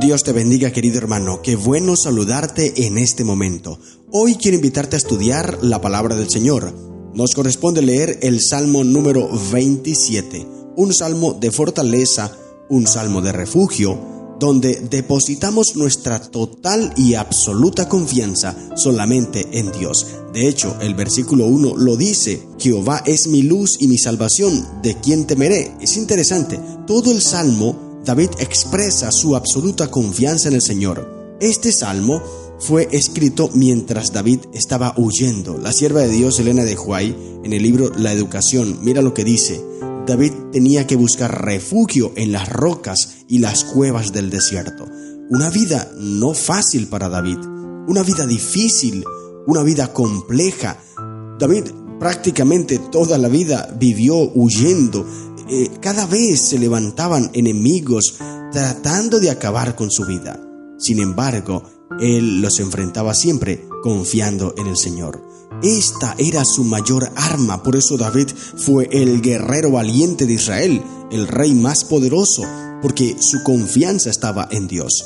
Dios te bendiga, querido hermano. Qué bueno saludarte en este momento. Hoy quiero invitarte a estudiar la palabra del Señor. Nos corresponde leer el Salmo número 27, un salmo de fortaleza, un salmo de refugio, donde depositamos nuestra total y absoluta confianza solamente en Dios. De hecho, el versículo 1 lo dice: Jehová es mi luz y mi salvación, ¿de quién temeré? Es interesante, todo el salmo David expresa su absoluta confianza en el Señor. Este salmo fue escrito mientras David estaba huyendo. La sierva de Dios, Elena de White, en el libro La Educación, mira lo que dice: David tenía que buscar refugio en las rocas y las cuevas del desierto. Una vida no fácil para David, una vida difícil, una vida compleja. David prácticamente toda la vida vivió huyendo. Cada vez se levantaban enemigos tratando de acabar con su vida. Sin embargo, él los enfrentaba siempre confiando en el Señor. Esta era su mayor arma. Por eso David fue el guerrero valiente de Israel, el rey más poderoso, porque su confianza estaba en Dios.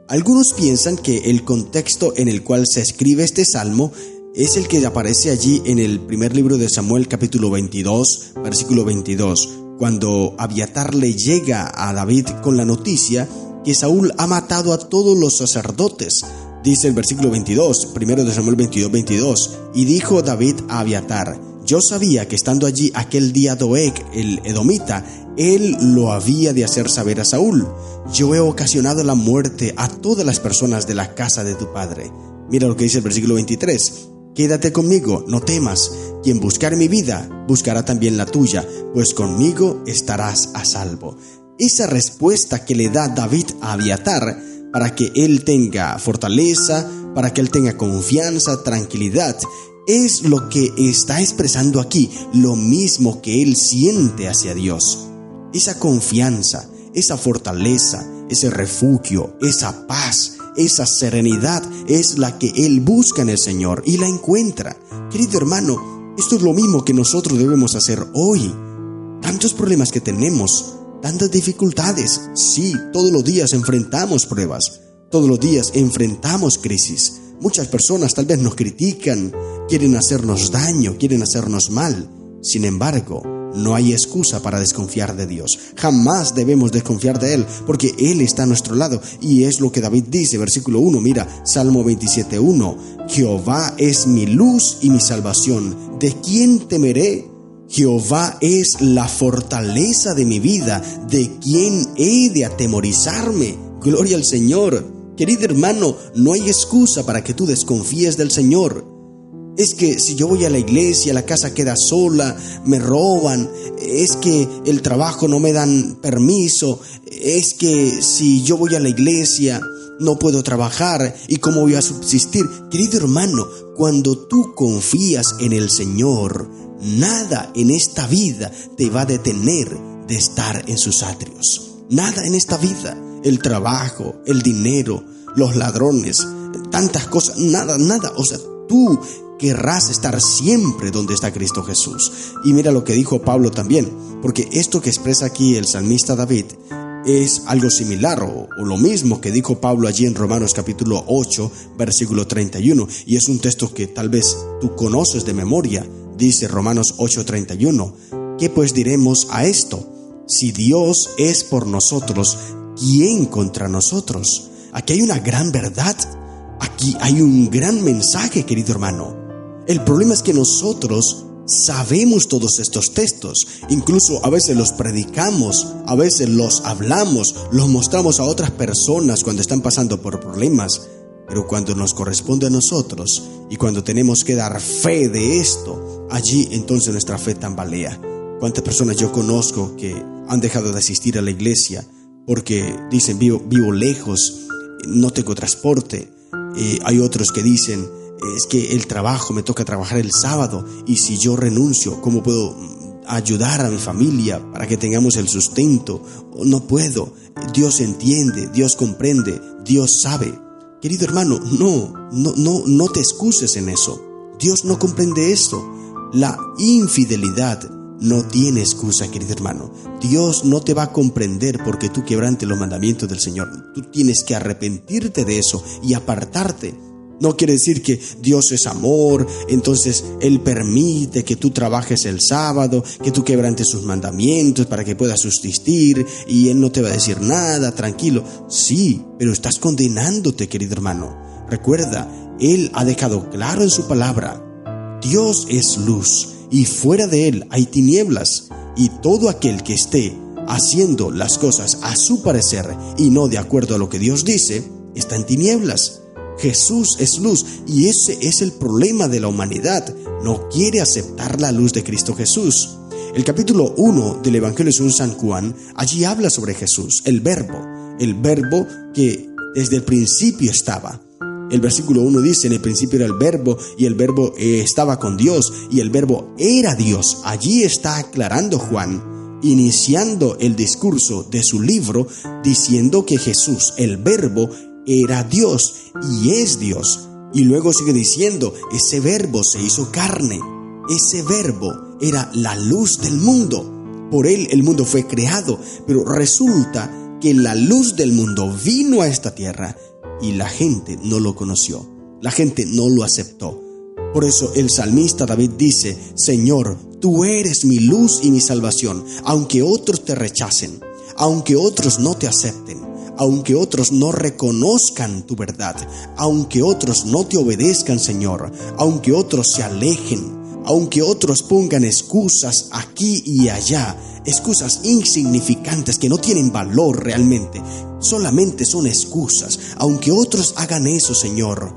Algunos piensan que el contexto en el cual se escribe este salmo es el que aparece allí en el primer libro de Samuel, capítulo 22, versículo 22, cuando Abiatar le llega a David con la noticia que Saúl ha matado a todos los sacerdotes. Dice el versículo 22, primero de Samuel 22, 22, y dijo David a Abiatar: yo sabía que estando allí aquel día Doeg, el edomita, él lo había de hacer saber a Saúl. Yo he ocasionado la muerte a todas las personas de la casa de tu padre. Mira lo que dice el versículo 23. Quédate conmigo, no temas. Quien buscare mi vida, buscará también la tuya, pues conmigo estarás a salvo. Esa respuesta que le da David a Abiatar para que él tenga fortaleza, para que él tenga confianza, tranquilidad, es lo que está expresando aquí, lo mismo que él siente hacia Dios. Esa confianza, esa fortaleza, ese refugio, esa paz, esa serenidad es la que él busca en el Señor y la encuentra. Querido hermano, esto es lo mismo que nosotros debemos hacer hoy. Tantos problemas que tenemos, tantas dificultades. Sí, todos los días enfrentamos pruebas, todos los días enfrentamos crisis. Muchas personas tal vez nos critican, quieren hacernos daño, quieren hacernos mal. Sin embargo, no hay excusa para desconfiar de Dios. Jamás debemos desconfiar de Él, porque Él está a nuestro lado. Y es lo que David dice, versículo 1, mira, Salmo 27:1. Jehová es mi luz y mi salvación, ¿de quién temeré? Jehová es la fortaleza de mi vida, ¿de quién he de atemorizarme? Gloria al Señor. Querido hermano, no hay excusa para que tú desconfíes del Señor. Es que si yo voy a la iglesia, la casa queda sola, me roban, es que el trabajo no me dan permiso, es que si yo voy a la iglesia no puedo trabajar, ¿y cómo voy a subsistir? Querido hermano, cuando tú confías en el Señor, nada en esta vida te va a detener de estar en sus atrios. Nada en esta vida, el trabajo, el dinero, los ladrones, tantas cosas, nada, o sea, tú querrás estar siempre donde está Cristo Jesús. Y mira lo que dijo Pablo también, porque esto que expresa aquí el salmista David es algo similar o lo mismo que dijo Pablo allí en Romanos capítulo 8, versículo 31, y es un texto que tal vez tú conoces de memoria. Dice Romanos 8:31, ¿qué pues diremos a esto? Si Dios es por nosotros, ¿quién contra nosotros? Aquí hay una gran verdad, aquí hay un gran mensaje, querido hermano. El problema es que nosotros sabemos todos estos textos, incluso a veces los predicamos, a veces los hablamos, los mostramos a otras personas cuando están pasando por problemas, pero cuando nos corresponde a nosotros y cuando tenemos que dar fe de esto, allí entonces nuestra fe tambalea. ¿Cuántas personas yo conozco que han dejado de asistir a la iglesia porque dicen vivo lejos, no tengo transporte? Hay otros que dicen, es que el trabajo, me toca trabajar el sábado, y si yo renuncio, ¿cómo puedo ayudar a mi familia para que tengamos el sustento? No puedo. Dios entiende, Dios comprende, Dios sabe. Querido hermano, no te excuses en eso. Dios no comprende esto. La infidelidad no tiene excusa, querido hermano. Dios no te va a comprender porque tú quebrantes los mandamientos del Señor. Tú tienes que arrepentirte de eso y apartarte. No quiere decir que Dios es amor, entonces Él permite que tú trabajes el sábado, que tú quebrantes sus mandamientos para que puedas subsistir y Él no te va a decir nada, tranquilo. Sí, pero estás condenándote, querido hermano. Recuerda, Él ha dejado claro en su palabra: Dios es luz y fuera de Él hay tinieblas, y todo aquel que esté haciendo las cosas a su parecer y no de acuerdo a lo que Dios dice, está en tinieblas. Jesús es luz y ese es el problema de la humanidad. No quiere aceptar la luz de Cristo Jesús. El capítulo 1 del Evangelio según San Juan, allí habla sobre Jesús, el verbo que desde el principio estaba. El versículo 1 dice: en el principio era el verbo y el verbo estaba con Dios y el verbo era Dios. Allí está aclarando Juan, iniciando el discurso de su libro, diciendo que Jesús, el verbo, era Dios y es Dios. Y luego sigue diciendo: ese verbo se hizo carne. Ese verbo era la luz del mundo. Por él el mundo fue creado, pero resulta que la luz del mundo vino a esta tierra y la gente no lo conoció. La gente no lo aceptó. Por eso el salmista David dice: Señor, tú eres mi luz y mi salvación, aunque otros te rechacen, aunque otros no te acepten, aunque otros no reconozcan tu verdad, aunque otros no te obedezcan, Señor, aunque otros se alejen, aunque otros pongan excusas aquí y allá, excusas insignificantes que no tienen valor realmente, solamente son excusas, aunque otros hagan eso, Señor,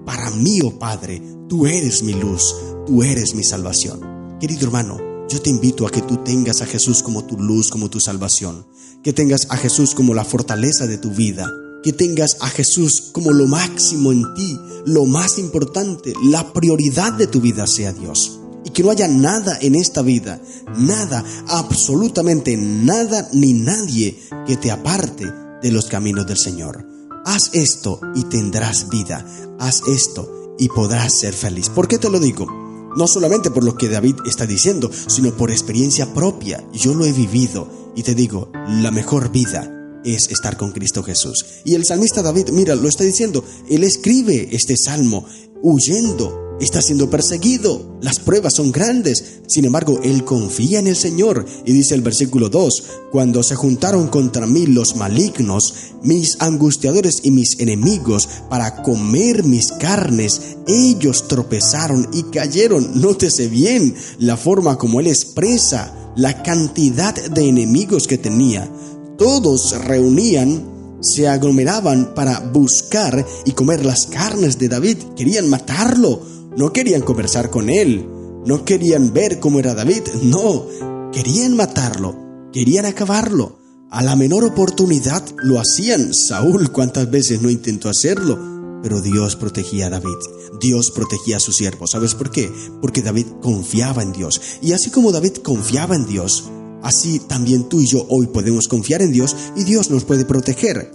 para mí, oh Padre, tú eres mi luz, tú eres mi salvación. Querido hermano, yo te invito a que tú tengas a Jesús como tu luz, como tu salvación, que tengas a Jesús como la fortaleza de tu vida, que tengas a Jesús como lo máximo en ti, lo más importante, la prioridad de tu vida sea Dios. Y que no haya nada en esta vida, nada, absolutamente nada ni nadie que te aparte de los caminos del Señor. Haz esto y tendrás vida, haz esto y podrás ser feliz. ¿Por qué te lo digo? No solamente por lo que David está diciendo, sino por experiencia propia. Yo lo he vivido y te digo, la mejor vida es estar con Cristo Jesús. Y el salmista David, mira, lo está diciendo, él escribe este salmo huyendo, está siendo perseguido, las pruebas son grandes, sin embargo, él confía en el Señor. Y dice el versículo 2, cuando se juntaron contra mí los malignos, mis angustiadores y mis enemigos, para comer mis carnes, ellos tropezaron y cayeron. Nótese bien la forma como él expresa la cantidad de enemigos que tenía. Todos se reunían, se aglomeraban para buscar y comer las carnes de David. Querían matarlo, no querían conversar con él, no querían ver cómo era David, no, querían matarlo, querían acabarlo. A la menor oportunidad lo hacían. Saúl, ¿cuántas veces no intentó hacerlo? Pero Dios protegía a David, Dios protegía a su siervo. ¿Sabes por qué? Porque David confiaba en Dios. Y así como David confiaba en Dios, así también tú y yo hoy podemos confiar en Dios y Dios nos puede proteger.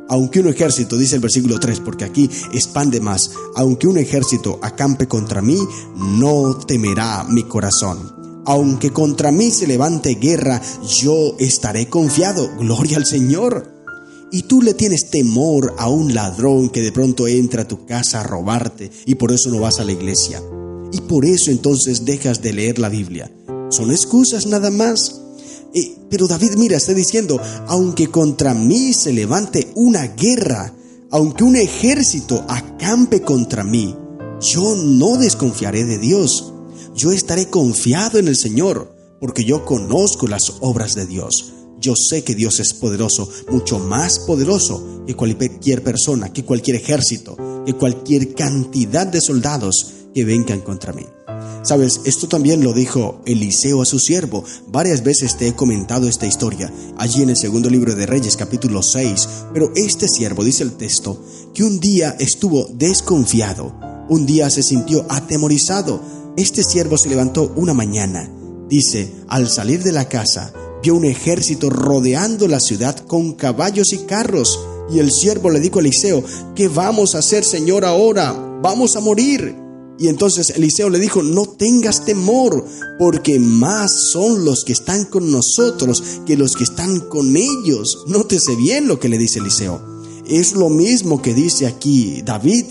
Aunque un ejército, dice el versículo 3, porque aquí expande más, aunque un ejército acampe contra mí, no temerá mi corazón. Aunque contra mí se levante guerra, yo estaré confiado. Gloria al Señor. Y tú le tienes temor a un ladrón que de pronto entra a tu casa a robarte y por eso no vas a la iglesia. Y por eso entonces dejas de leer la Biblia. Son excusas nada más. Pero David, mira, está diciendo, aunque contra mí se levante una guerra, aunque un ejército acampe contra mí, yo no desconfiaré de Dios. Yo estaré confiado en el Señor, porque yo conozco las obras de Dios. Yo sé que Dios es poderoso, mucho más poderoso que cualquier persona, que cualquier ejército, que cualquier cantidad de soldados que vengan contra mí. Sabes, esto también lo dijo Eliseo a su siervo. Varias veces te he comentado esta historia, allí en el segundo libro de Reyes, capítulo 6. Pero este siervo, dice el texto, que un día estuvo desconfiado, un día se sintió atemorizado. Este siervo se levantó una mañana. Dice, al salir de la casa, vio un ejército rodeando la ciudad con caballos y carros. Y el siervo le dijo a Eliseo, ¿qué vamos a hacer, Señor, ahora? Vamos a morir. Y entonces Eliseo le dijo: no tengas temor, porque más son los que están con nosotros que los que están con ellos. Nótese bien lo que le dice Eliseo. Es lo mismo que dice aquí David: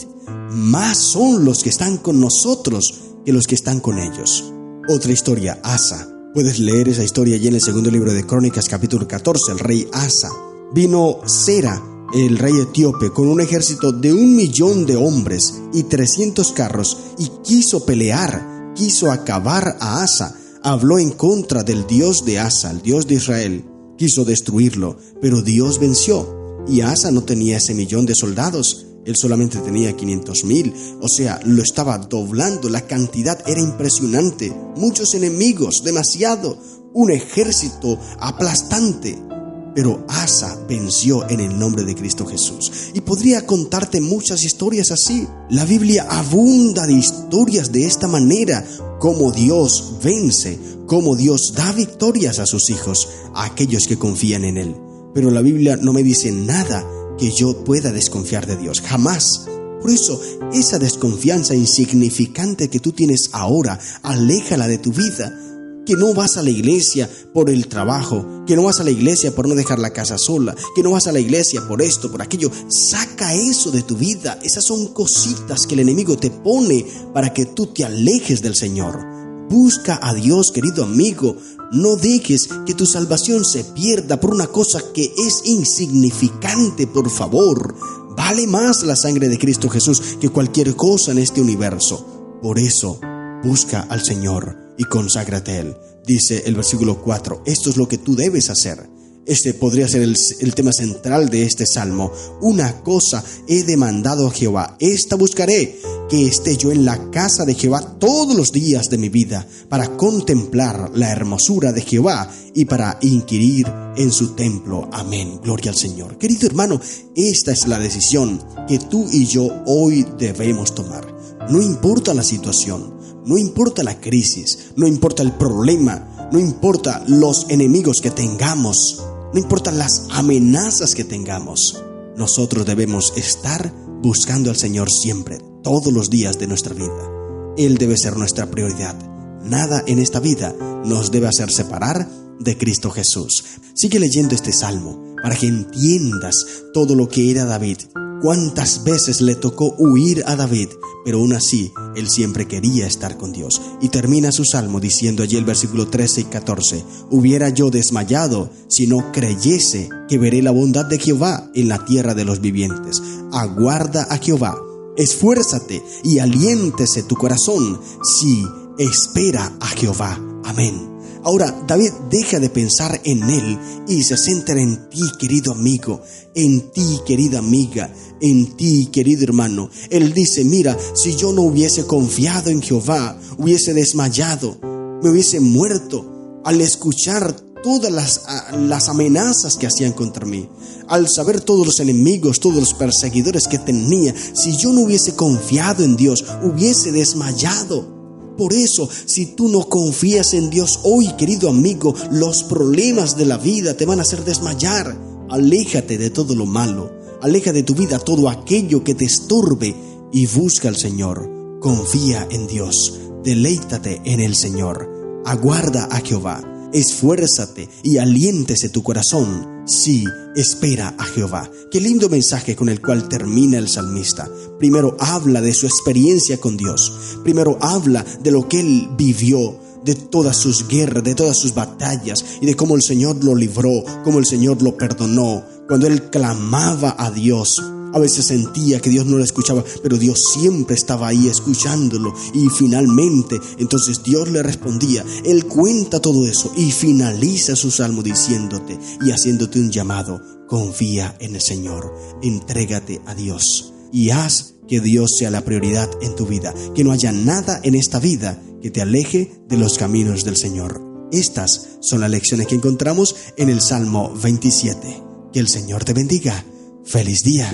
más son los que están con nosotros que los que están con ellos. Otra historia, Asa. Puedes leer esa historia allí en el segundo libro de Crónicas, capítulo 14, el rey Asa. Vino Sera, el rey etíope, con un ejército de 1,000,000 de hombres y 300 carros, y quiso pelear, quiso acabar a Asa. Habló en contra del Dios de Asa, el Dios de Israel. Quiso destruirlo, pero Dios venció. Y Asa no tenía ese 1,000,000 de soldados. Él solamente tenía 500,000, o sea, lo estaba doblando. La cantidad era impresionante. Muchos enemigos, demasiado. Un ejército aplastante. Pero Asa venció en el nombre de Cristo Jesús. Y podría contarte muchas historias así. La Biblia abunda de historias de esta manera. Cómo Dios vence, cómo Dios da victorias a sus hijos, a aquellos que confían en Él. Pero la Biblia no me dice nada que yo pueda desconfiar de Dios, jamás. Por eso, esa desconfianza insignificante que tú tienes ahora, aléjala de tu vida. Que no vas a la iglesia por el trabajo, que no vas a la iglesia por no dejar la casa sola, que no vas a la iglesia por esto, por aquello. Saca eso de tu vida. Esas son cositas que el enemigo te pone para que tú te alejes del Señor. Busca a Dios, querido amigo. No dejes que tu salvación se pierda por una cosa que es insignificante, por favor. Vale más la sangre de Cristo Jesús que cualquier cosa en este universo. Por eso, busca al Señor y conságrate a Él. Dice el versículo 4, esto es lo que tú debes hacer. Este podría ser el tema central de este salmo. Una cosa he demandado a Jehová, esta buscaré, que esté yo en la casa de Jehová todos los días de mi vida, para contemplar la hermosura de Jehová y para inquirir en su templo. Amén. Gloria al Señor. Querido hermano, esta es la decisión que tú y yo hoy debemos tomar. No importa la situación, no importa la crisis, no importa el problema, no importa los enemigos que tengamos, no importa las amenazas que tengamos. Nosotros debemos estar buscando al Señor siempre, todos los días de nuestra vida. Él debe ser nuestra prioridad. Nada en esta vida nos debe hacer separar de Cristo Jesús. Sigue leyendo este salmo para que entiendas todo lo que era David. Cuántas veces le tocó huir a David, pero aún así, él siempre quería estar con Dios. Y termina su salmo diciendo allí el versículo 13 y 14, hubiera yo desmayado si no creyese que veré la bondad de Jehová en la tierra de los vivientes. Aguarda a Jehová, esfuérzate y aliéntese tu corazón, sí, espera a Jehová. Amén. Ahora, David deja de pensar en él y se centra en ti, querido amigo, en ti, querida amiga, en ti, querido hermano. Él dice, mira, si yo no hubiese confiado en Jehová, hubiese desmayado, me hubiese muerto al escuchar todas las amenazas que hacían contra mí, al saber todos los enemigos, todos los perseguidores que tenía. Si yo no hubiese confiado en Dios, hubiese desmayado. Por eso, si tú no confías en Dios hoy, querido amigo, los problemas de la vida te van a hacer desmayar. Aléjate de todo lo malo, aleja de tu vida todo aquello que te estorbe y busca al Señor. Confía en Dios, deleítate en el Señor, aguarda a Jehová, esfuérzate y aliéntese tu corazón. Sí, espera a Jehová. Qué lindo mensaje con el cual termina el salmista. Primero habla de su experiencia con Dios. Primero habla de lo que él vivió, de todas sus guerras, de todas sus batallas y de cómo el Señor lo libró, cómo el Señor lo perdonó. Cuando él clamaba a Dios, a veces sentía que Dios no lo escuchaba, pero Dios siempre estaba ahí escuchándolo. Y finalmente, entonces Dios le respondía. Él cuenta todo eso y finaliza su salmo diciéndote y haciéndote un llamado. Confía en el Señor, entrégate a Dios y haz que Dios sea la prioridad en tu vida. Que no haya nada en esta vida que te aleje de los caminos del Señor. Estas son las lecciones que encontramos en el Salmo 27. Que el Señor te bendiga. ¡Feliz día!